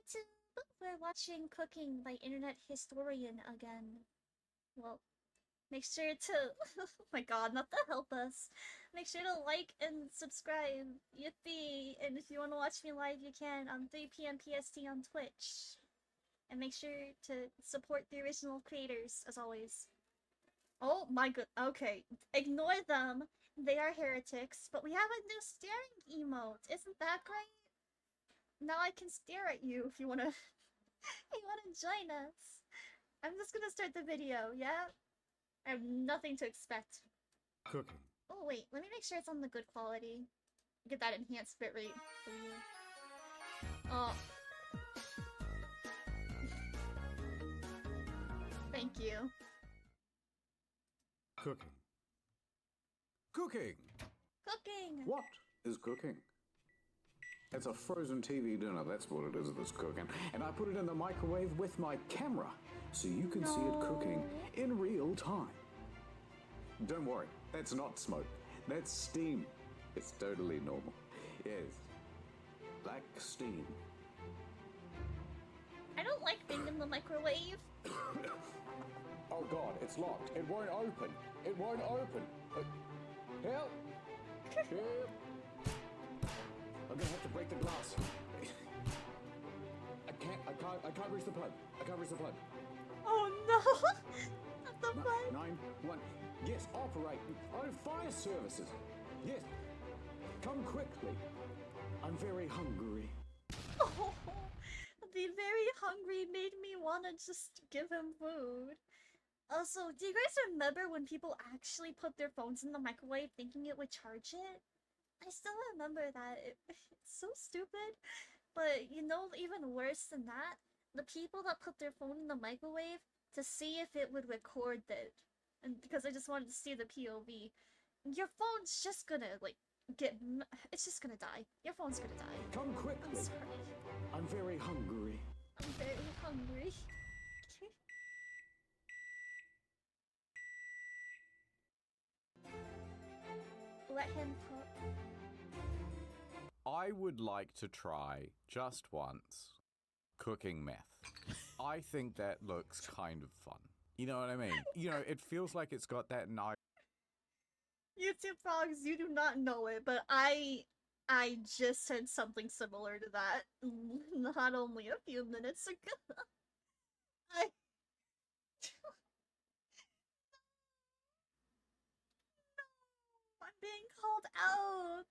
YouTube! We're watching Cooking by Internet Historian again. Well, make sure to. Oh my god, not to help us. Make sure to like and subscribe. Yippee! And if you want to watch me live, you can on 3 p.m. PST on Twitch. And make sure to support the original creators, as always. Oh my god. Okay. Ignore them. They are heretics. But we have a new staring emote. Isn't that great? Now I can stare at you if you wanna you wanna join us. I'm just gonna start the video, yeah? I have nothing to expect. Cooking. Oh wait, let me make sure it's on the good quality. Get that enhanced bitrate for you. Oh. Thank you. Cooking. Cooking! Cooking! What is cooking? It's a frozen TV dinner, that's what it is that's cooking. And I put it in the microwave with my camera, so you can see it cooking in real time. Don't worry, that's not smoke, that's steam. It's totally normal. Yes, black steam. I don't like being in the microwave. Oh god, it's locked. It won't open. It won't open. Help! Help! I'm gonna have to break the glass. I can't reach the plug. I can't reach the plug. Oh no! Not the fun. 911. Yes, operate. Oh, fire services. Yes. Come quickly. I'm very hungry. Oh, the very hungry made me wanna just give him food. Also, do you guys remember when people actually put their phones in the microwave thinking it would charge it? I still remember that. It's so stupid. But you know, even worse than that, the people that put their phone in the microwave to see if it would record it. And because I just wanted to see the POV. Your phone's just gonna, like, it's just gonna die. Your phone's gonna die. Come quickly. I'm sorry. I'm very hungry. I'm very hungry. Let him cook. I would like to try, just once, cooking meth. I think that looks kind of fun. You know what I mean? You know, it feels like it's got that nice... YouTube frogs, you do not know it, but I just said something similar to that not only a few minutes ago. I... No, I'm being called out.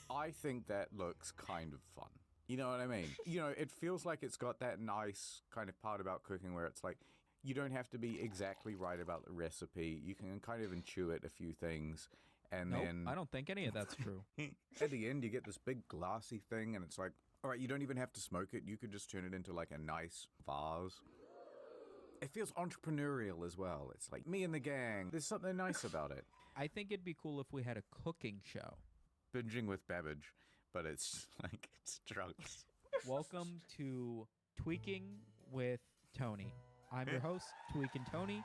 I think that looks kind of fun. You know what I mean? You know, it feels like it's got that nice kind of part about cooking where it's like, you don't have to be exactly right about the recipe. You can kind of intuit a few things, and nope, then... I don't think any of that's true. At the end, you get this big glassy thing, and it's like, all right, you don't even have to smoke it. You could just turn it into like a nice vase. It feels entrepreneurial as well. It's like me and the gang. There's something nice about it. I think it'd be cool if we had a cooking show. Binging with beverage, but it's like, it's drugs. Welcome to Tweaking with Tony. I'm your host, Tweaking Tony.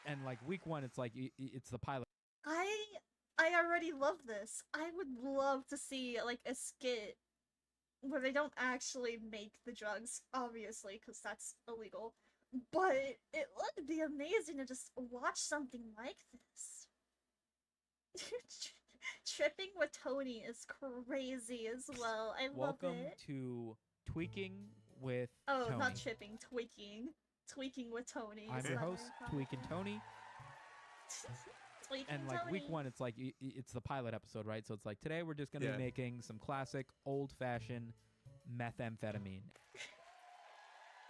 And like week one, it's like, it's the pilot. I already love this. I would love to see like a skit where they don't actually make the drugs, obviously, because that's illegal. But it would be amazing to just watch something like this. Tripping with Tony is crazy as well. I love it. Welcome to Tweaking with Oh, Tony. not tripping, tweaking. Tweaking with Tony. I'm your Sorry. host, Tweaking Tony. Tweaking And like Tony. week one, it's like, it's the pilot episode, right? So it's like, today we're just going to be making some classic old-fashioned methamphetamine.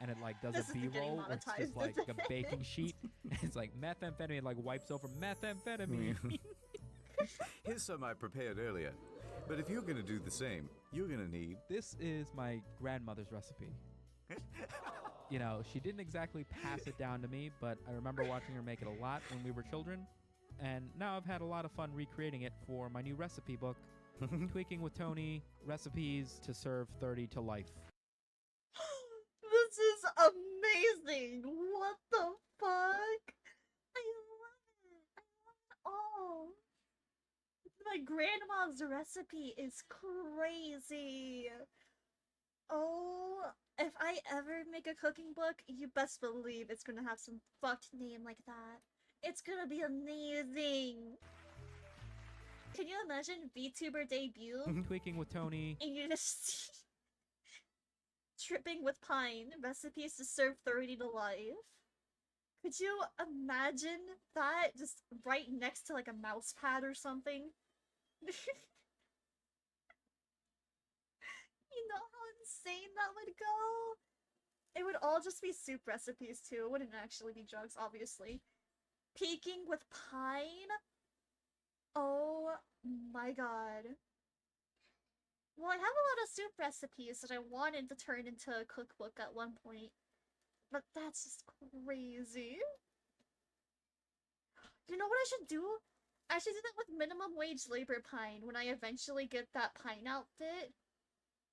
And it like does This a isn't getting B-roll where it's just like monetized, a baking sheet. It's like methamphetamine, it like wipes over methamphetamine. Here's some I prepared earlier. But if you're going to do the same, you're going to need... This is my grandmother's recipe. You know, she didn't exactly pass it down to me, but I remember watching her make it a lot when we were children. And now I've had a lot of fun recreating it for my new recipe book, Tweaking with Tony, Recipes to Serve 30 to Life. This is amazing! What the fuck? I love it! I love it all! My grandma's recipe is crazy! I ever make a cooking book, you best believe it's gonna have some fucked name like that. It's gonna be amazing. Can you imagine VTuber debut? Tweaking with Tony. And you just tripping with pine recipes to serve 30 to life. Could you imagine that just right next to like a mouse pad or something? You know how insane that would go? It would all just be soup recipes too. It wouldn't actually be drugs, obviously. Peeking with pine? Oh my god. Well, I have a lot of soup recipes that I wanted to turn into a cookbook at one point. But that's just crazy. You know what I should do? I should do that with minimum wage labor pine. When I eventually get that pine outfit,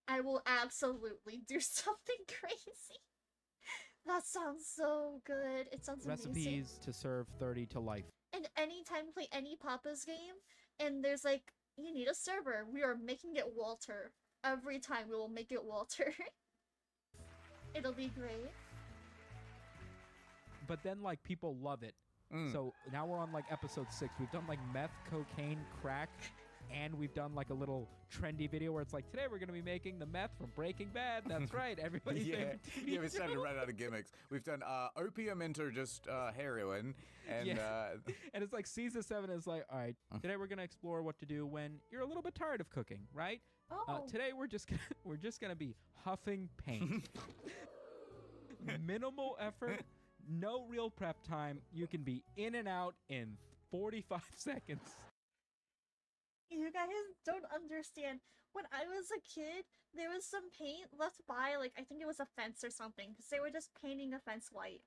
I will absolutely do something crazy. That sounds so good. It sounds amazing. Recipes to serve 30 to life. And anytime we play any Papa's game, and there's like, you need a server, we are making it Walter. Every time we will make it Walter. It'll be great. But then, like, people love it. So now we're on, like, episode 6. We've done, like, meth, cocaine, crack, and we've done, like, a little trendy video where it's like, today we're going to be making the meth from Breaking Bad. That's right. Everybody's favorite TV Yeah, we started to show. run out of gimmicks. We've done opium into just heroin. And And it's like season 7 is like, all right, today we're going to explore what to do when you're a little bit tired of cooking, right? Oh. Today we're just gonna be huffing paint. Minimal effort, no real prep time. You can be in and out in 45 seconds. You guys don't understand. When I was a kid, there was some paint left by, like, I think it was a fence or something, because they were just painting a fence white.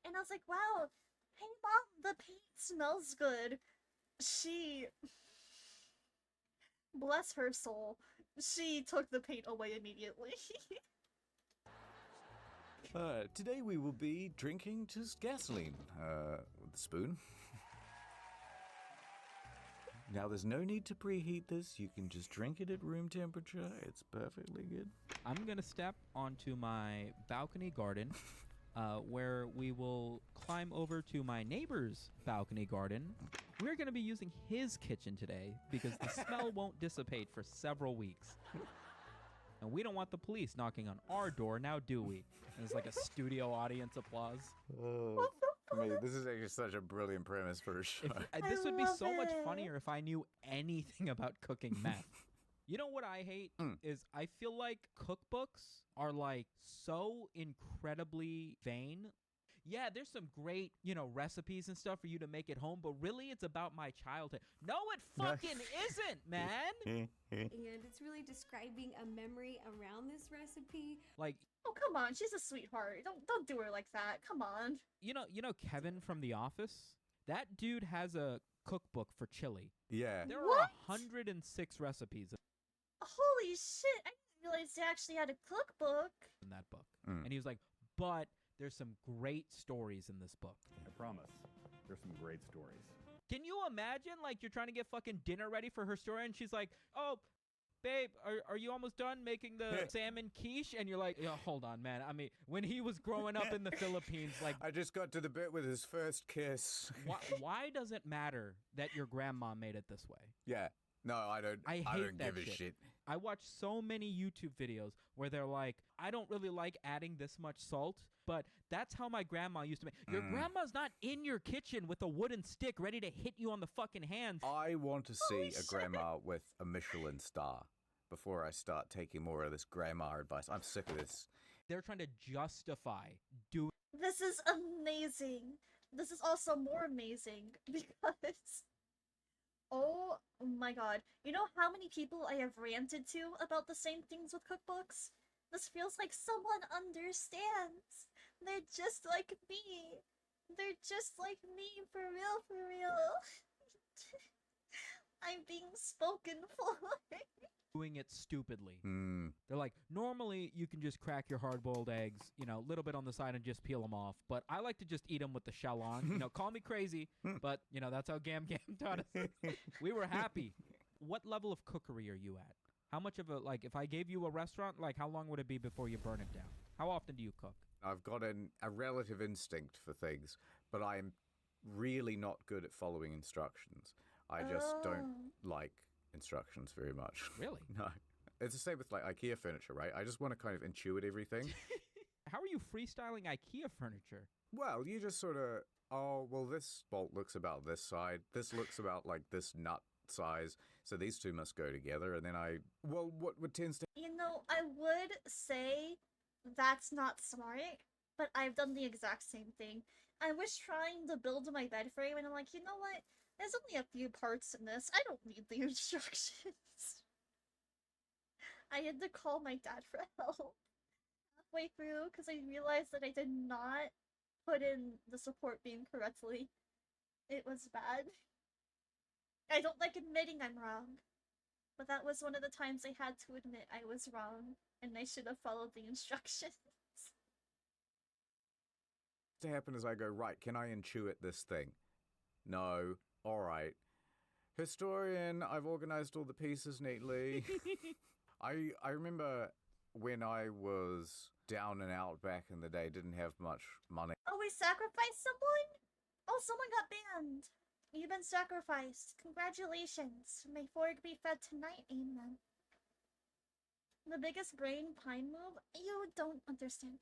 And I was like, wow, hey mom, the paint smells good. She... Bless her soul. She took the paint away immediately. today we will be drinking just gasoline with a spoon. Now, there's no need to preheat this. You can just drink it at room temperature. It's perfectly good. I'm going to step onto my balcony garden where we will climb over to my neighbor's balcony garden. We're going to be using his kitchen today because the smell won't dissipate for several weeks. And we don't want the police knocking on our door, now do we? And it's like a studio audience applause. This is actually such a brilliant premise for a show. This would be love so much it. funnier if I knew anything about cooking meth. You know what I hate is I feel like cookbooks are like so incredibly vain. Yeah, there's some great, recipes and stuff for you to make at home, but really it's about my childhood. No, it fucking isn't, man. And it's really describing a memory around this recipe. Like, Oh, come on, she's a sweetheart. Don't do her like that. Come on. you know Kevin from The Office? That dude has a cookbook for chili. Yeah. There What? are 106 recipes Holy shit, I didn't realize they actually had a cookbook. in that book. And he was like, but there's some great stories in this book. I promise. There's some great stories. Can you imagine, like, you're trying to get fucking dinner ready for her story, and she's like, oh, babe, are you almost done making the salmon quiche? And you're like, yeah, hold on, man. I mean, when he was growing up in the Philippines, like, I just got to the bit with his first kiss. why does it matter that your grandma made it this way? Yeah. No, I don't. I hate don't that give a shit. shit. I watch so many YouTube videos where they're like, I don't really like adding this much salt, but that's how my grandma used to make. Your grandma's not in your kitchen with a wooden stick ready to hit you on the fucking hands. I want to see shit. a grandma with a Michelin star before I start taking more of this grandma advice. I'm sick of this. They're trying to justify doing. This is amazing. This is also more amazing because... Oh my god. You know how many people I have ranted to about the same things with cookbooks? This feels like someone understands. They're just like me. They're just like me, for real, for real. I'm being spoken for. Doing it stupidly. Hmm. They're like, normally you can just crack your hard-boiled eggs, a little bit on the side and just peel them off. But I like to just eat them with the shell on. Call me crazy, but, that's how Gam Gam taught us. We were happy. What level of cookery are you at? How much of a, like, if I gave you a restaurant, like, how long would it be before you burn it down? How often do you cook? I've got a relative instinct for things, but I'm really not good at following instructions. I just don't like instructions very much. Really? No. It's the same with like IKEA furniture, right? I just want to kind of intuit everything. How are you freestyling IKEA furniture? Well, you just sort of, oh, well, this bolt looks about this side. This looks about like this nut size. So these two must go together. And then what tends to... You know, I would say that's not smart, but I've done the exact same thing. I was trying to build my bed frame, and I'm like, you know what? There's only a few parts in this. I don't need the instructions. I had to call my dad for help halfway through because I realized that I did not put in the support beam correctly. It was bad. I don't like admitting I'm wrong, but that was one of the times I had to admit I was wrong and I should have followed the instructions. to happen is I go, right, can I intuit this thing? No. All right. Historian, I've organized all the pieces neatly. I remember when I was down and out back in the day, didn't have much money. Oh, we sacrificed someone? Oh, someone got banned. You've been sacrificed. Congratulations. May Forg be fed tonight, amen. The biggest brain pine move? You don't understand.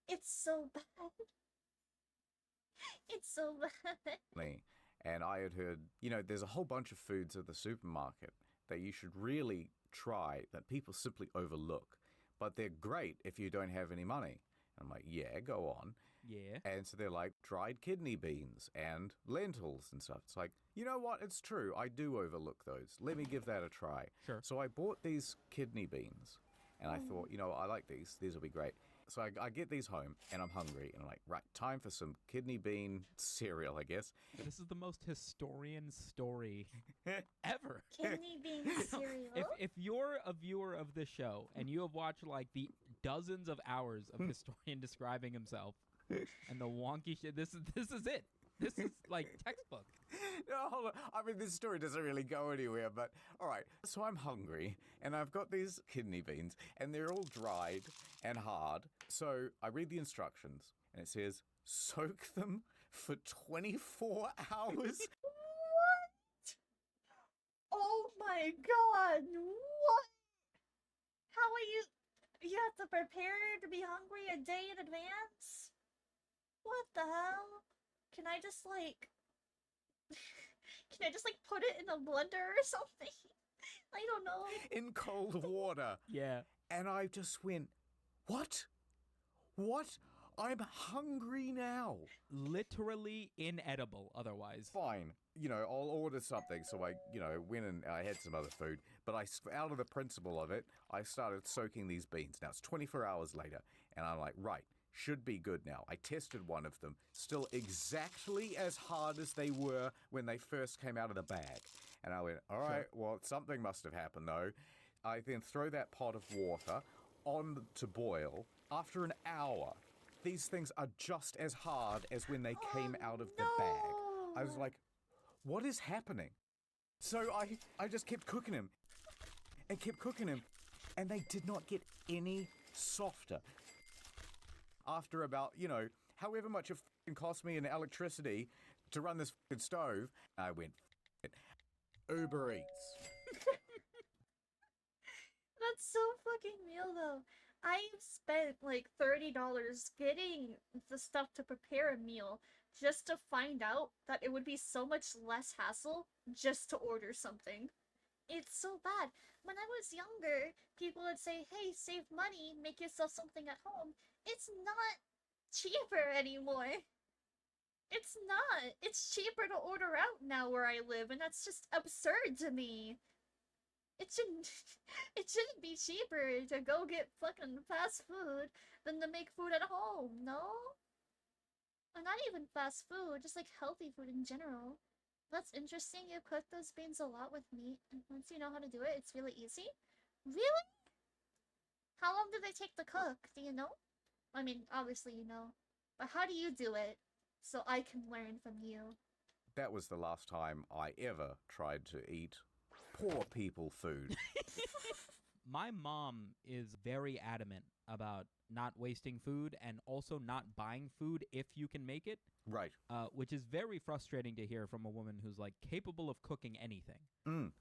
It's so bad. It's so bad. And I had heard, there's a whole bunch of foods at the supermarket that you should really try that people simply overlook. But they're great if you don't have any money. And I'm like, yeah, go on. Yeah. And so they're like dried kidney beans and lentils and stuff. It's like, you know what? It's true. I do overlook those. Let me give that a try. Sure. So I bought these kidney beans and I thought, I like these. These will be great. So I get these home and I'm hungry and I'm like, right, time for some kidney bean cereal, I guess. This is the most historian story ever. Kidney bean cereal? If you're a viewer of this show and you have watched like the dozens of hours of historian describing himself and the wonky shit, this is it. This is like textbook. No, hold on. I mean, this story doesn't really go anywhere, but all right. So I'm hungry, and I've got these kidney beans, and they're all dried and hard. So I read the instructions, and it says, soak them for 24 hours. What? Oh my god, what? How are you? You have to prepare to be hungry a day in advance? What the hell? Can I just put it in a blender or something? I don't know. In cold water. Yeah. And I just went, what? What? I'm hungry now. Literally inedible otherwise. Fine. I'll order something. So I, went and I had some other food. But out of the principle of it, I started soaking these beans. Now it's 24 hours later. And I'm like, right. Should be good now. I tested one of them, still exactly as hard as they were when they first came out of the bag. And I went, all right, well, something must have happened though. I then throw that pot of water on to boil. After an hour, these things are just as hard as when they came out of the bag. I was like, what is happening? So I just kept cooking them and kept cooking them, and they did not get any softer. After about, however much it cost me in electricity to run this stove, I went, Uber Eats. That's so fucking real though. I've spent like $30 getting the stuff to prepare a meal just to find out that it would be so much less hassle just to order something. It's so bad. When I was younger, people would say, hey, save money, make yourself something at home. It's not cheaper anymore. It's not. It's cheaper to order out now where I live, and that's just absurd to me. It shouldn't be cheaper to go get fucking fast food than to make food at home, no? Or not even fast food, just like healthy food in general. That's interesting. You cook those beans a lot with meat, and once you know how to do it, it's really easy. Really? How long do they take to cook? Do you know? I mean, obviously you know. But how do you do it? So I can learn from you. That was the last time I ever tried to eat poor people food. My mom is very adamant about not wasting food and also not buying food if you can make it. Right. Which is very frustrating to hear from a woman who's like capable of cooking anything.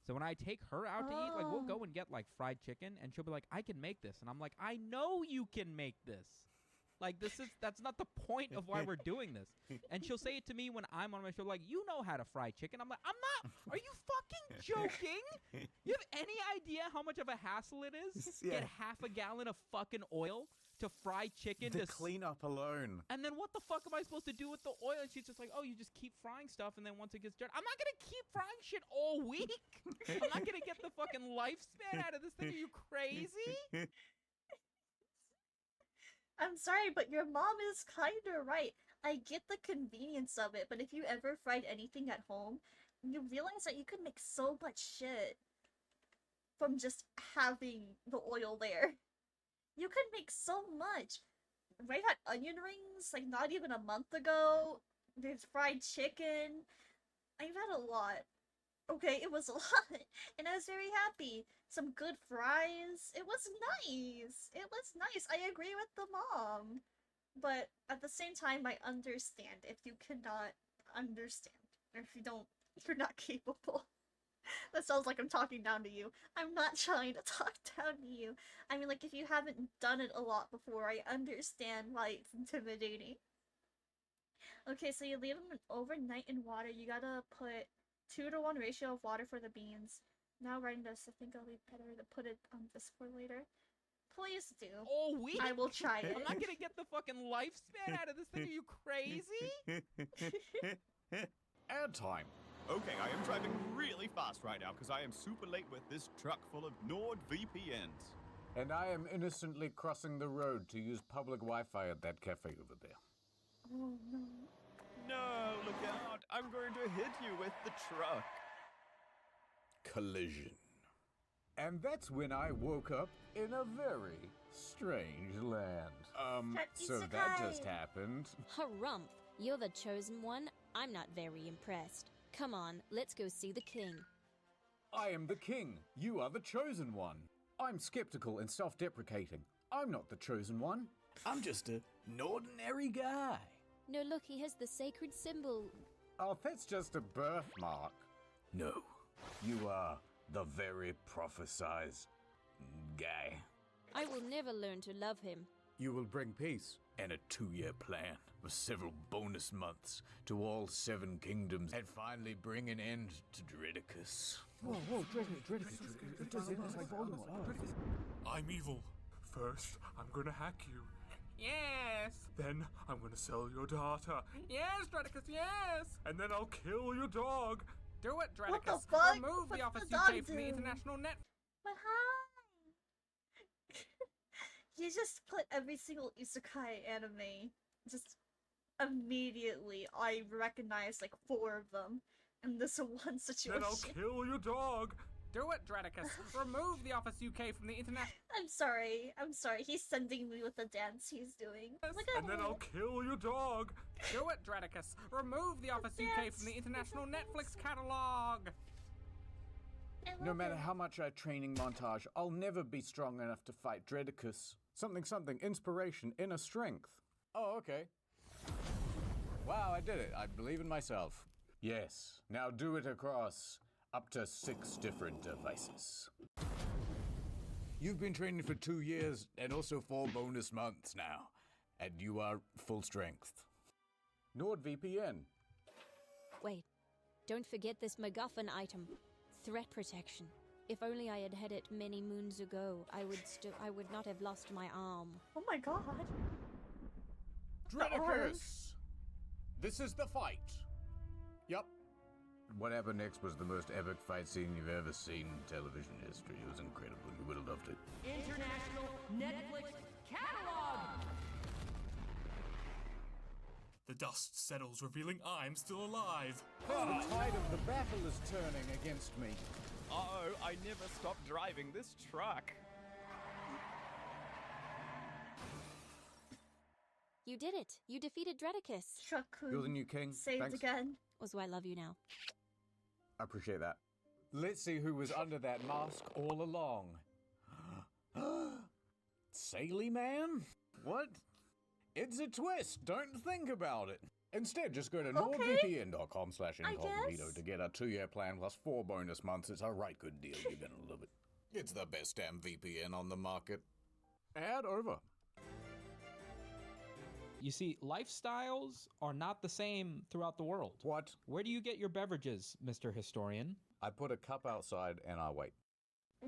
So when I take her out to eat, like we'll go and get like fried chicken, and she'll be like, "I can make this," and I'm like, "I know you can make this. Like that's not the point of why we're doing this." And she'll say it to me when I'm on my show, like, "You know how to fry chicken." I'm like, "I'm not. Are you fucking joking? You have any idea how much of a hassle it is? Yeah. Get half a gallon of fucking oil to fry chicken The cleanup alone. and then what the fuck am I supposed to do with the oil?" And she's just like, "Oh, you just keep frying stuff, and then once it gets dirty." I'm not gonna keep frying shit all week. I'm not gonna get the fucking lifespan out of this thing. Are you crazy? I'm sorry, but your mom is kinda right. I get the convenience of it, but if you ever fried anything at home, you realize that you could make so much shit from just having the oil there. You could make so much. Ray had onion rings, like, not even a month ago. There's fried chicken. I've had a lot. Okay, it was a lot, and I was very happy. Some good fries. It was nice. It was nice. I agree with the mom. But at the same time, I understand if you cannot understand, or if you're not capable. That sounds like I'm talking down to you. I'm not trying to talk down to you. I mean, like, if you haven't done it a lot before, I understand why it's intimidating. Okay, so you leave them overnight in water. You gotta put 2-to-1 ratio of water for the beans. Now writing this, I think it'll be better to put it on Discord later. Please do. All week? I will try it. I'm not gonna get the fucking lifespan out of this thing. Are you crazy? Ad time. Okay, I am driving really fast right now because I am super late with this truck full of NordVPNs. And I am innocently crossing the road to use public Wi-Fi at that cafe over there. Oh no. No, look out! I'm going to hit you with the truck. Collision. And that's when I woke up in a very strange land. So that just happened. Harumph, you're the chosen one. I'm not very impressed. Come on, let's go see the king. I am the king. You are the chosen one. I'm skeptical and self-deprecating. I'm not the chosen one. I'm just an ordinary guy. No, look, he has the sacred symbol. Oh, that's just a birthmark. No, you are the very prophesized guy. I will never learn to love him. You will bring peace and a 2-year plan with several bonus months to all 7 kingdoms and finally bring an end to Dredicus. Whoa, Dredicus. It's like Voldemort. I'm evil. First, I'm gonna hack you. Yes! Then, I'm gonna sell your data. Yes, Dredicus, yes! And then I'll kill your dog. Do it, What the Dredicus. fuck? Remove What's the Office the UK dog from the do? international net. But hi! You just put every single isekai anime. Just immediately, I recognize like 4 of them in this one situation. Then I'll kill your dog. Do it, Dredicus. Remove the Office UK from the international... I'm sorry. He's sending me with the dance he's doing. Look at And then him. I'll kill your dog. Do it, Dredicus. Remove the Office UK from the international Netflix catalog. I No love matter it. how much I training montage, I'll never be strong enough to fight Dredicus. Something, inspiration, inner strength. Oh, okay. Wow, I did it. I believe in myself. Yes, now do it across up to 6 different devices. You've been training for 2 years and also 4 bonus months now, and you are full strength. NordVPN. Wait, don't forget this MacGuffin item. Threat protection. If only I had had it many moons ago, I would not have lost my arm. Oh my god. Dredicus! This is the fight. Yup. What happened next was the most epic fight scene you've ever seen in television history. It was incredible. You would have loved it. International Netflix catalog! The dust settles, revealing I'm still alive. The tide of the battle is turning against me. Uh-oh, I never stopped driving this truck. You did it. You defeated Dredicus. Shakun. You're the new king. Say Thanks. it again. Also, I love you now. I appreciate that. Let's see who was under that mask all along. Saily man? What? It's a twist. Don't think about it. Instead, just go to nordvpn.com/incognito to get a 2-year plan plus 4 bonus months. It's a right good deal. You're gonna love it. It's the best damn VPN on the market. Ad over. You see, lifestyles are not the same throughout the world. What? Where do you get your beverages, Mr. Historian? I put a cup outside and I wait.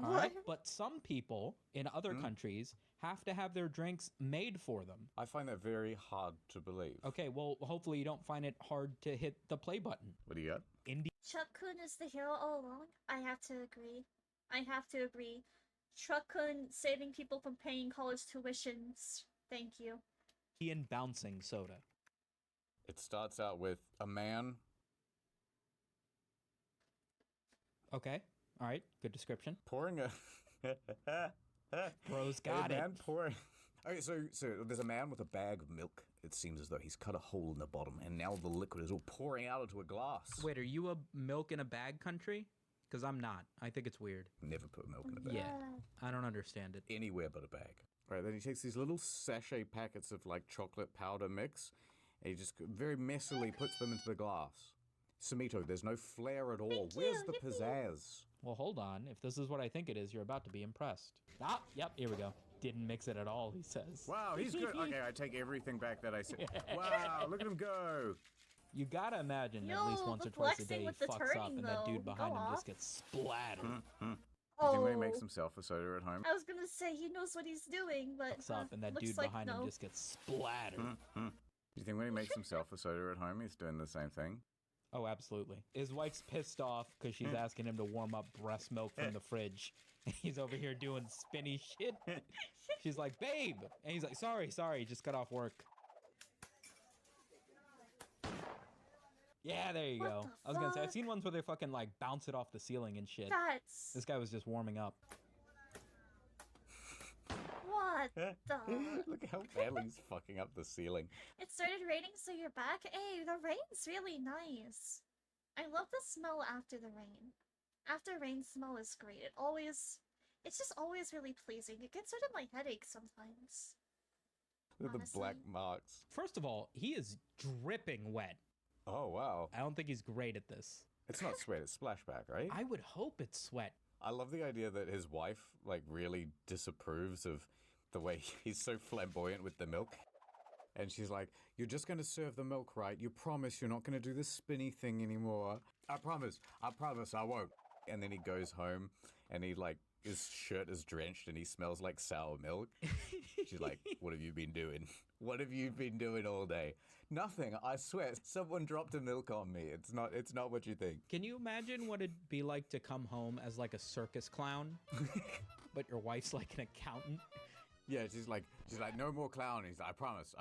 All right, but some people in other countries have to have their drinks made for them. I find that very hard to believe. Okay, well, hopefully you don't find it hard to hit the play button. What do you got? Chuck-kun is the hero all along? I have to agree. Chuck-kun saving people from paying college tuitions. Thank you. Indian bouncing soda. It starts out with a man. Okay, all right, good description. Pouring a... Bro's got it. Man pouring... Okay, so there's a man with a bag of milk. It seems as though he's cut a hole in the bottom, and now the liquid is all pouring out into a glass. Wait, are you a milk in a bag country? Because I'm not. I think it's weird. Never put milk in a bag. Yeah, I don't understand it. Anywhere but a bag. Right, then he takes these little sachet packets of, like, chocolate powder mix, and he just very messily puts them into the glass. Samito, there's no flair at all. Where's the pizzazz? Well, hold on. If this is what I think it is, you're about to be impressed. Ah, yep, here we go. Didn't mix it at all, he says. Wow, he's good. Okay, I take everything back that I said. Wow, look at him go. You gotta imagine at least once or twice a day he fucks up and that dude behind him just gets splattered. You think when he makes himself a soda at home? I was gonna say he knows what he's doing, but Fucks up and that dude behind him just gets splattered. Do you think when he makes himself a soda at home, he's doing the same thing? Oh, absolutely. His wife's pissed off because she's asking him to warm up breast milk from the fridge. He's over here doing spinny shit. She's like, babe! And he's like, sorry, just got off work. Yeah, there you go. I was gonna say, I've seen ones where they fucking like bounce it off the ceiling and shit. This guy was just warming up. What the? Look how badly he's fucking up the ceiling. It started raining, so you're back? Hey, the rain's really nice. I love the smell after the rain. After rain smell is great. It's just always really pleasing. It gets rid of my headache sometimes. Look at the black marks. First of all, he is dripping wet. Oh, wow. I don't think he's great at this. It's not sweat, it's splashback, right? I would hope it's sweat. I love the idea that his wife, like, really disapproves of the way he's so flamboyant with the milk. And she's like, you're just going to serve the milk right. You promise you're not going to do this spinny thing anymore. I promise, I won't. And then he goes home and he, like, his shirt is drenched and he smells like sour milk. She's like, what have you been doing? What have you been doing all day? Nothing, I swear. Someone dropped a milk on me. It's not what you think. Can you imagine what it'd be like to come home as like a circus clown, but your wife's like an accountant? Yeah, she's like, no more clown. He's like, I promise.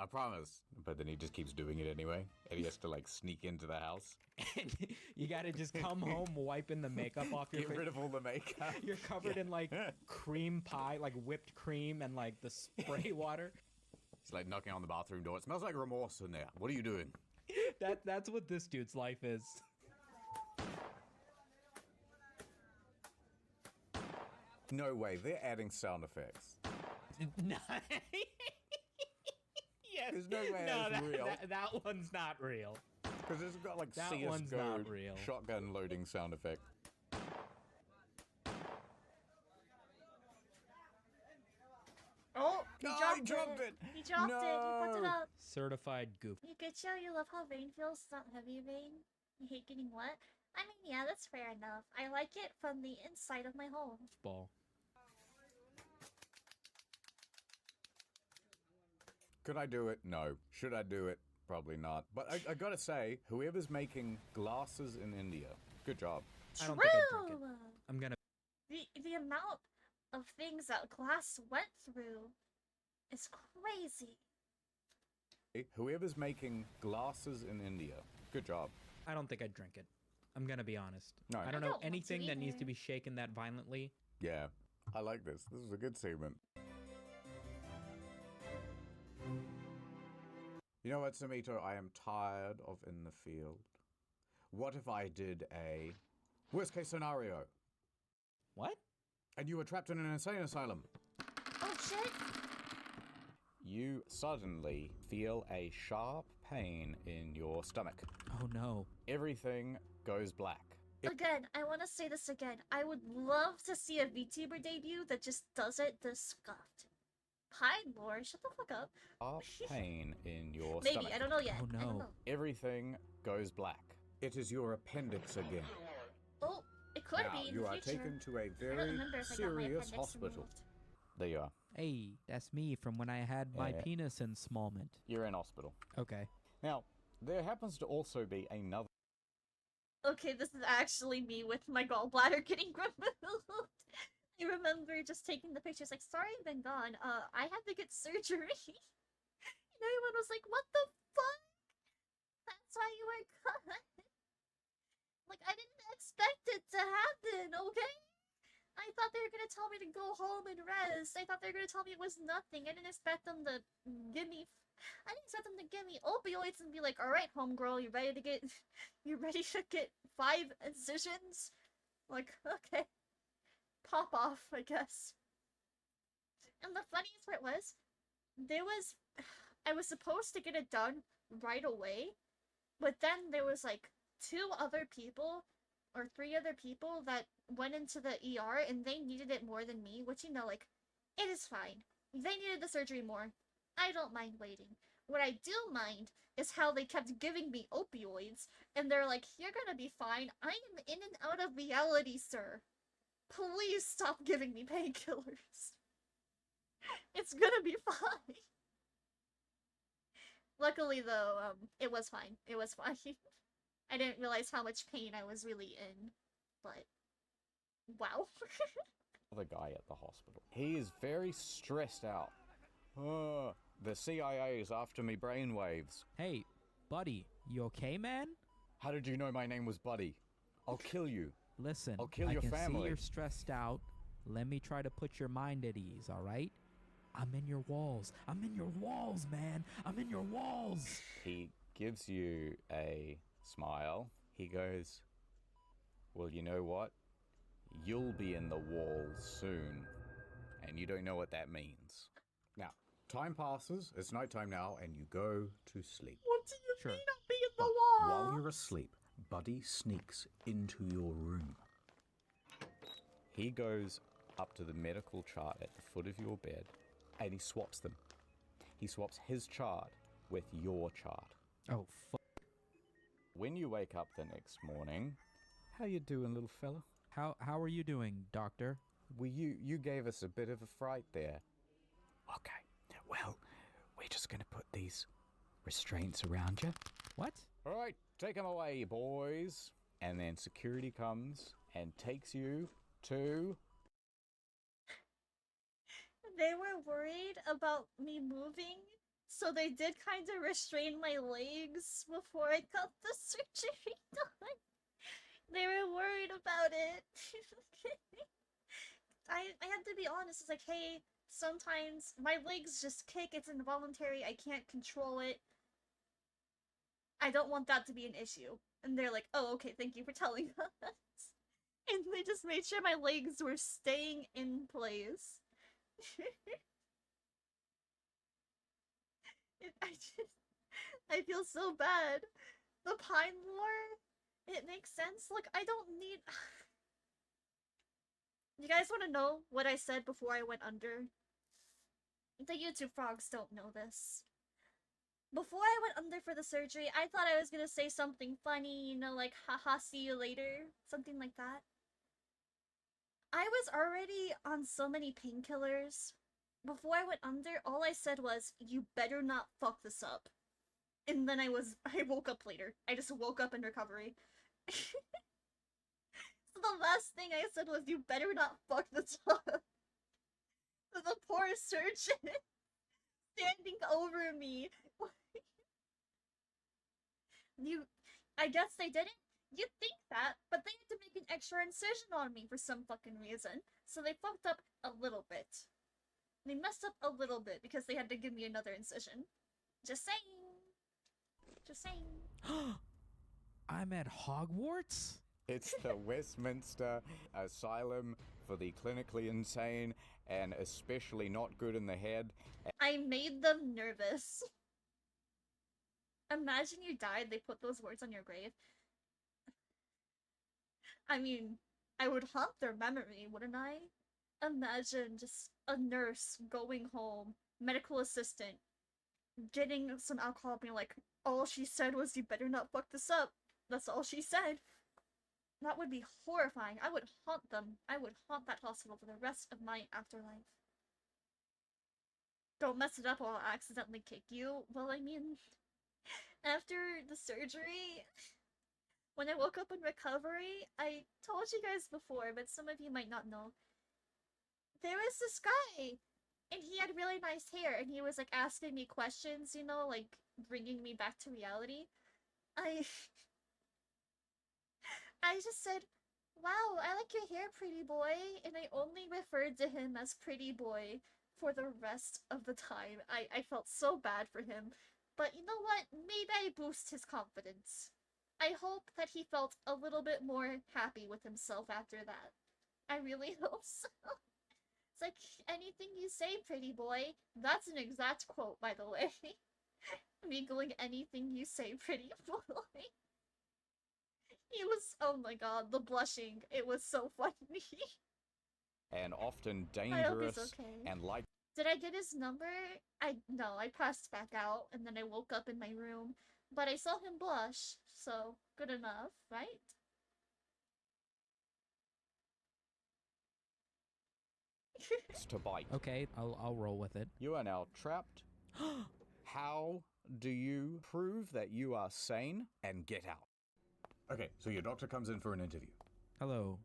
But then he just keeps doing it anyway. And he has to like sneak into the house. And you gotta just come home wiping the makeup off your face. Get rid of all the makeup. You're covered in like cream pie, like whipped cream and like the spray water. He's like knocking on the bathroom door. It smells like remorse in there. What are you doing? That's what this dude's life is. No way, they're adding sound effects. Yes. There's no way that's real. That one's not real. Because it's got like that CSGO one's not real. Shotgun loading sound effect. Oh, he dropped it. He dropped it. He fucked it up. Certified goof. You love how rain feels. It's not heavy rain. You hate getting wet. I mean, yeah, that's fair enough. I like it from the inside of my home. Ball. Could I do it? No. Should I do it? Probably not. But I gotta say, whoever's making glasses in India, good job. I don't think I'd drink it. I'm gonna... The amount of things that glass went through is crazy. Whoever's making glasses in India, good job. I don't think I'd drink it. I'm gonna be honest. No. I don't know anything that needs to be shaken that violently. Yeah, I like this. This is a good segment. You know what, Samito? I am tired of in the field. What if I did a worst case scenario? What? And you were trapped in an insane asylum. Oh shit! you suddenly feel a sharp pain in your stomach. Oh no. Everything goes black. Again, I want to say this again. I would love to see a VTuber debut that just does it this scuffed. Pine Lore, shut the fuck up. Sharp pain in your Maybe, stomach. I don't know yet. Oh I don't no. know. Everything goes black. It is your appendix again. Oh, it could Now be in you the are future. taken to a I don't very remember if I got my serious appendix hospital. removed. There you are. Hey, that's me from when I had my Yeah. penis ensmallment. You're in hospital. Okay. Now, there happens to also be another. Okay, this is actually me with my gallbladder getting removed. I remember just taking the pictures like, sorry I've been gone. I had to get surgery. And everyone was like, what the fuck? That's why you were gone. Like, I didn't expect it to happen, okay? I thought they were gonna tell me to go home and rest. I thought they were gonna tell me it was nothing. I didn't expect them to give me... I didn't expect them to give me opioids and be like, alright, homegirl, you ready to get... You ready to get 5 incisions? Like, okay. Pop off, I guess. And the funniest part was, I was supposed to get it done right away, but then there was like 2 other people, or 3 other people that went into the ER and they needed it more than me, which, you know, like, it is fine. They needed the surgery more. I don't mind waiting. What I do mind is how they kept giving me opioids, and they're like, you're gonna be fine. I am in and out of reality, sir. Please stop giving me painkillers. It's gonna be fine. Luckily, though, it was fine. It was fine. I didn't realize how much pain I was really in, but wow. The guy at the hospital. He is very stressed out. The CIA is after me brainwaves. Hey, buddy, you okay, man? How did you know my name was Buddy? I'll kill you. Listen, I'll kill I your can family. see you're stressed out. Let me try to put your mind at ease, all right? I'm in your walls. I'm in your walls, man. I'm in your walls. He gives you a smile. He goes, well, you know what? You'll be in the walls soon. And you don't know what that means. Now, time passes, it's nighttime now, and you go to sleep. What do you Sure. mean I'll be in the But wall? while you're asleep, Buddy sneaks into your room. He goes up to the medical chart at the foot of your bed, and he swaps them. He swaps his chart with your chart. Oh, fuck. When you wake up the next morning, how you doing, little fella? How are you doing, doctor? Well, you gave us a bit of a fright there. Okay, well, we're just gonna put these restraints around you. What? All right, take him away, boys. And then security comes and takes you to... They were worried about me moving, so they did kind of restrain my legs before I got the surgery done. They were worried about it. I had to be honest. It's like, hey, sometimes my legs just kick. It's involuntary. I can't control it. I don't want that to be an issue. And they're like, oh, okay, thank you for telling us. And they just made sure my legs were staying in place. I feel so bad. The Pine Lore, it makes sense. Like, I don't need... You guys want to know what I said before I went under? The YouTube frogs don't know this. Before I went under for the surgery, I thought I was gonna say something funny, you know, like, haha, see you later. Something like that. I was already on so many painkillers. Before I went under, all I said was, you better not fuck this up. And then I woke up later. I just woke up in recovery. So the last thing I said was, you better not fuck this up. So the poor surgeon standing over me. I guess they didn't. You'd think that, but they had to make an extra incision on me for some fucking reason. So they fucked up a little bit. They messed up a little bit because they had to give me another incision. Just saying. Just saying. I'm at Hogwarts? It's the Westminster Asylum for the clinically insane and especially not good in the head. I made them nervous. Imagine you died, they put those words on your grave. I mean, I would haunt their memory, wouldn't I? Imagine just a nurse going home, medical assistant, getting some alcohol, being like, all she said was, you better not fuck this up. That's all she said. That would be horrifying. I would haunt them. I would haunt that hospital for the rest of my afterlife. Don't mess it up or I'll accidentally kick you. Well, I mean, after the surgery, when I woke up in recovery, I told you guys before, but some of you might not know. There was this guy, and he had really nice hair, and he was like asking me questions, you know, like bringing me back to reality. I just said, wow, I like your hair, pretty boy, and I only referred to him as pretty boy for the rest of the time. I felt so bad for him, but you know what? Maybe I boost his confidence. I hope that he felt a little bit more happy with himself after that. I really hope so. It's like, anything you say, pretty boy. That's an exact quote, by the way. Me going, anything you say, pretty boy. He was, oh my god, the blushing. It was so funny. And often I hope he's dangerous okay. and like. Did I get his number? No, I passed back out, and then I woke up in my room. But I saw him blush, so good enough, right? To bite. Okay, I'll roll with it. You are now trapped. How do you prove that you are sane and get out? Okay, so your doctor comes in for an interview. Hello.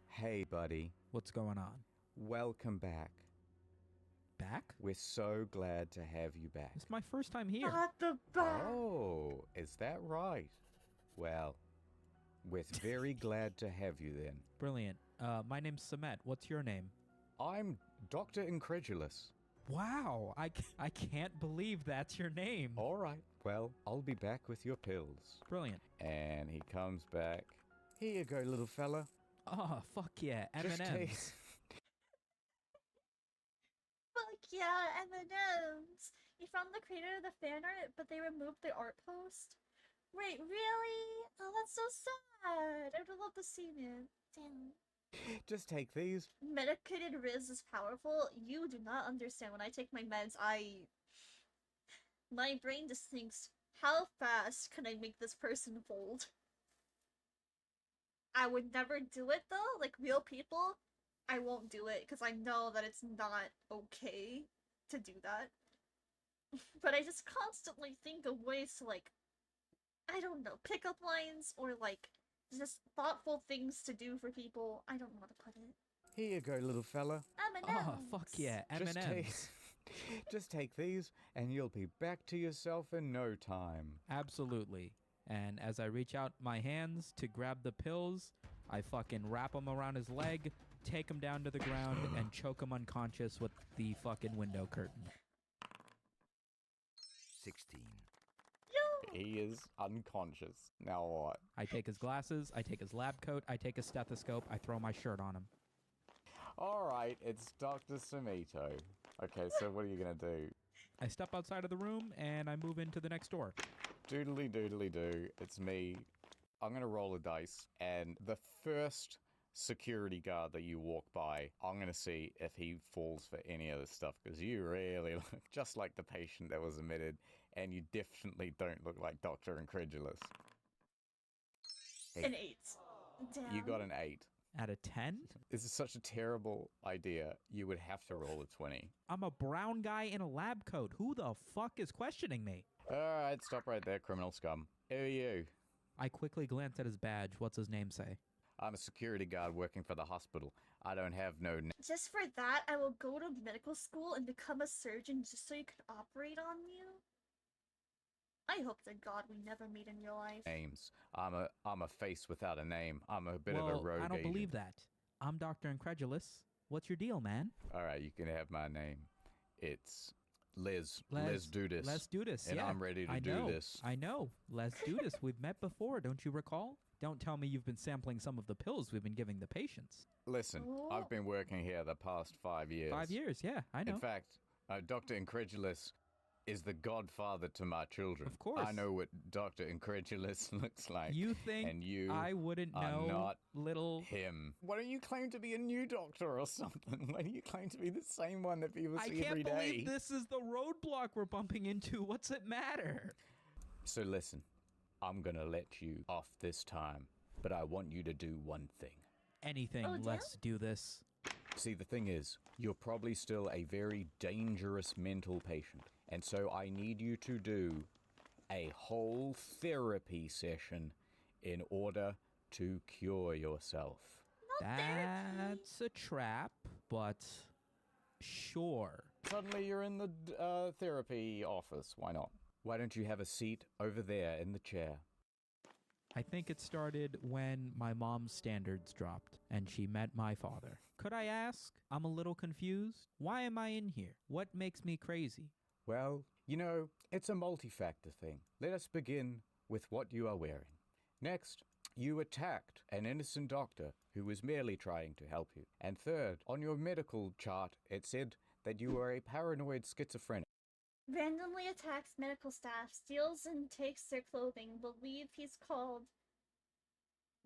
Hey, buddy. What's going on? Welcome back. Back? We're so glad to have you back. It's my first time here. Not the back. Oh, is that right? Well, we're very glad to have you then. Brilliant. My name's Samet. What's your name? I'm Dr. Incredulous. Wow, I can't believe that's your name. All right, well, I'll be back with your pills. Brilliant. And he comes back. Here you go, little fella. Oh, fuck yeah, Just M&M's. take- Fuck yeah, M&M's. You found the creator of the fan art, but they removed the art post? Wait, really? Oh, that's so sad. I would love to see it. Damn. Just take these. Medicated Riz is powerful. You do not understand. When I take my meds, my brain just thinks, how fast can I make this person fold? I would never do it though. Like real people, I won't do it because I know that it's not okay to do that. But I just constantly think of ways to, like, I don't know, pick up lines or like just thoughtful things to do for people. I don't know how to put it. Here you go, little fella. M&M's. Oh, fuck yeah, Just take, M&M's. just take these, and you'll be back to yourself in no time. Absolutely. And as I reach out my hands to grab the pills, I fucking wrap them around his leg, take him down to the ground, and choke him unconscious with the fucking window curtain. 16. He is unconscious. Now what? I take his glasses, I take his lab coat, I take his stethoscope, I throw my shirt on him. All right, it's Dr. Samito. Okay, so what are you gonna do? I step outside of the room and I move into the next door. Doodly doodly doo, it's me. I'm gonna roll a dice, and the first security guard that you walk by, I'm gonna see if he falls for any of this stuff, because you really look just like the patient that was admitted, and you definitely don't look like Dr. Incredulous. An 8. Damn. You got an 8. Out of 10? This is such a terrible idea. You would have to roll a 20. I'm a brown guy in a lab coat. Who the fuck is questioning me? Alright, stop right there, criminal scum. Who are you? I quickly glance at his badge. What's his name say? I'm a security guard working for the hospital. I don't have no Just for that, I will go to medical school and become a surgeon just so you can operate on you? I hope to God we never meet in real life. names. I'm a face without a name. I'm a bit of a Well, rogue I don't agent. believe that. I'm Dr. Incredulous. What's your deal, man? Alright, you can have my name. It's Liz. Les- Let's do this. Let's do this, And yeah. I'm ready to I do know. this. I know. Let's do this. We've met before, don't you recall? Don't tell me you've been sampling some of the pills we've been giving the patients. Listen, I've been working here the past 5 years. 5 years, yeah, I know. In fact, Dr. Incredulous is the godfather to my children. Of course. I know what Dr. Incredulous looks like. You think and you I wouldn't are know, not little... him. Why don't you claim to be a new doctor or something? Why do you claim to be the same one that people see every day? I can't believe this is the roadblock we're bumping into. What's it matter? So listen, I'm gonna let you off this time, but I want you to do one thing. Anything, let's do this. See, the thing is, you're probably still a very dangerous mental patient, and so I need you to do a whole therapy session in order to cure yourself. That's a trap, but sure. Suddenly you're in the therapy office. Why not? Why don't you have a seat over there in the chair? I think it started when my mom's standards dropped and she met my father. Could I ask? I'm a little confused. Why am I in here? What makes me crazy? Well, you know, it's a multi-factor thing. Let us begin with what you are wearing. Next, you attacked an innocent doctor who was merely trying to help you. And third, on your medical chart, it said that you were a paranoid schizophrenic. Randomly attacks medical staff, steals and takes their clothing. Believe he's called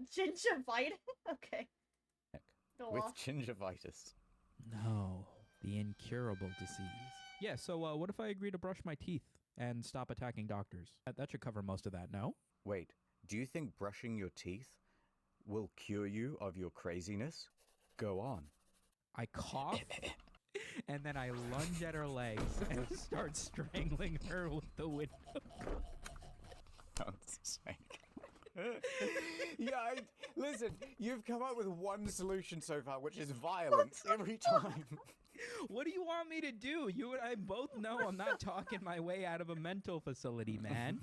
gingivitis. Okay. Go With off. gingivitis. No, the incurable disease. Yeah, so what if I agree to brush my teeth and stop attacking doctors? That should cover most of that, no? Wait, do you think brushing your teeth will cure you of your craziness? Go on. I cough, and then I lunge at her legs and start strangling her with the window. God's sake. Yeah, listen, you've come up with one solution so far, which is violence every time. What do you want me to do? You and I both know I'm not talking my way out of a mental facility, man.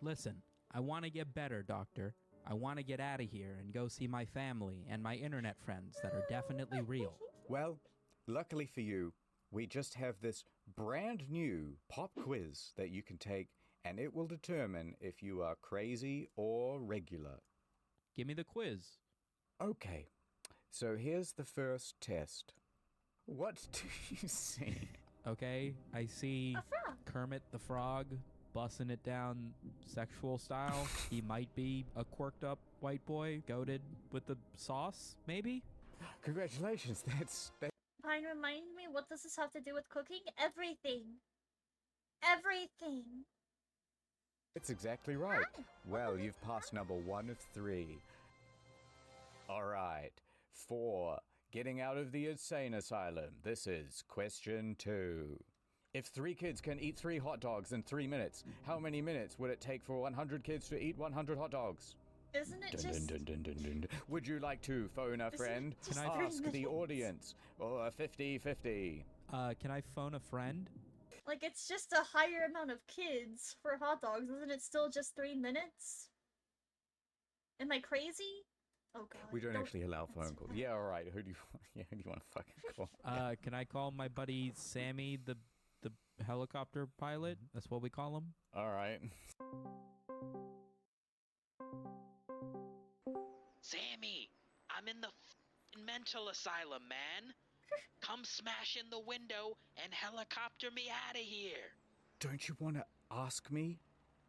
Listen, I want to get better, doctor. I want to get out of here and go see my family and my internet friends that are definitely real. Well, luckily for you, we just have this brand new pop quiz that you can take, and it will determine if you are crazy or regular. Give me the quiz. Okay, so here's the first test. What do you see? Okay, I see A frog. Kermit the Frog bussing it down sexual style. He might be a quirked up white boy goated with the sauce, maybe? Congratulations, that's Pine, remind me, what does this have to do with cooking? Everything. Everything. It's exactly right. Well, you've passed number 1 of 3. All right. 4. Getting out of the insane asylum. This is question 2. If 3 kids can eat 3 hot dogs in 3 minutes, how many minutes would it take for 100 kids to eat 100 hot dogs? Isn't it just... Would you like to phone a friend? just Can I Ask 3 the minutes? audience. Or 50-50. Can I phone a friend? Like, it's just a higher amount of kids for hot dogs. Isn't it still just 3 minutes? Am I crazy? Oh god. We don't actually allow that's phone calls. bad. Yeah, all right. Who do you want to fucking call? Can I call my buddy Sammy, the helicopter pilot? That's what we call him. All right. Sammy, I'm in the mental asylum, man. Come smash in the window and helicopter me out of here. Don't you want to ask me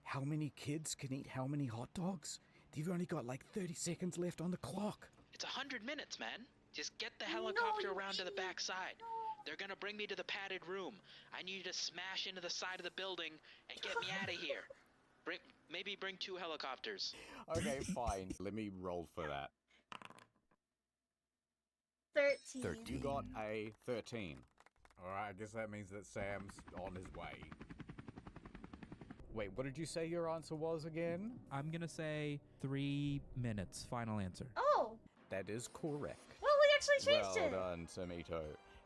how many kids can eat how many hot dogs? You've only got like 30 seconds left on the clock. It's 100 minutes, man. Just get the helicopter you around to the idiot. backside. They're gonna bring me to the padded room. I need you to smash into the side of the building and get me out of here. Maybe bring 2 helicopters. Okay, fine. Let me roll for that. 13. You got a 13. All right, I guess that means that Sam's on his way. Wait, what did you say your answer was again? I'm gonna say 3 minutes. Final answer. Oh! That is correct. Well, we actually changed Well it! done, Samito.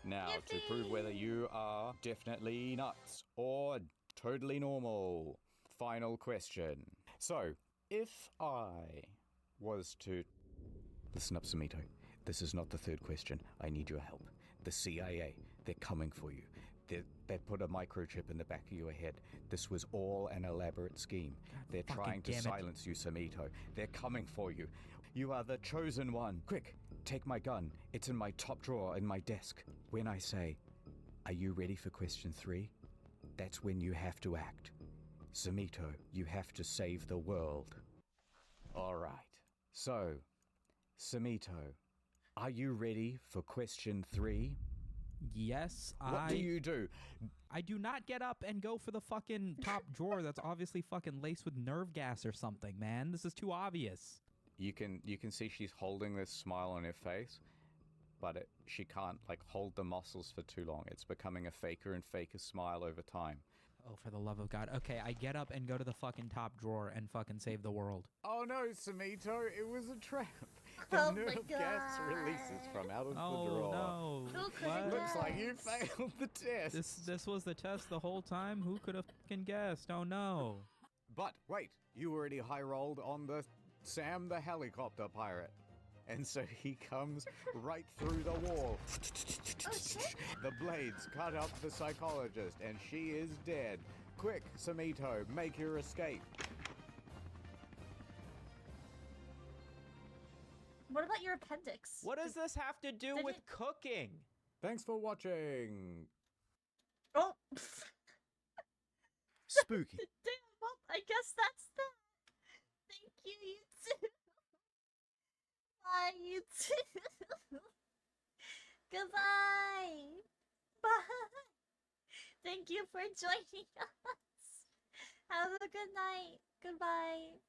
Now, to Yippee! prove whether you are definitely nuts or totally normal, final question. So, if I was to... Listen up, Samito. This is not the third question. I need your help. The CIA, they're coming for you. They put a microchip in the back of your head. This was all an elaborate scheme. They're trying to silence you, Samito. They're coming for you. You are the chosen one. Quick, take my gun. It's in my top drawer in my desk. When I say, "Are you ready for question 3?" That's when you have to act. Samito, you have to save the world. All right. So, Samito, are you ready for question 3? Yes, What do you do? I do not get up and go for the fucking top drawer that's obviously fucking laced with nerve gas or something, man. This is too obvious. You can see she's holding this smile on her face, but she can't like hold the muscles for too long. It's becoming a faker and faker smile over time. Oh, for the love of God. Okay, I get up and go to the fucking top drawer and fucking save the world. Oh no, Samito, it was a trap. The nerve gas releases from out of the drawer. Oh no. What? Looks like you failed the test. This was the test the whole time? Who could have fucking guessed? Oh no. But wait, you already high rolled on the Sam the helicopter pirate. And so he comes right through the wall. The blades cut up the psychologist, and she is dead. Quick, Samito, make your escape. What about your appendix? What does this have to do with cooking? Thanks for watching. Oh. Spooky. Damn, well, I guess that's that. Thank you, you too. Bye, you too. Goodbye. Bye. Thank you for joining us. Have a good night. Goodbye.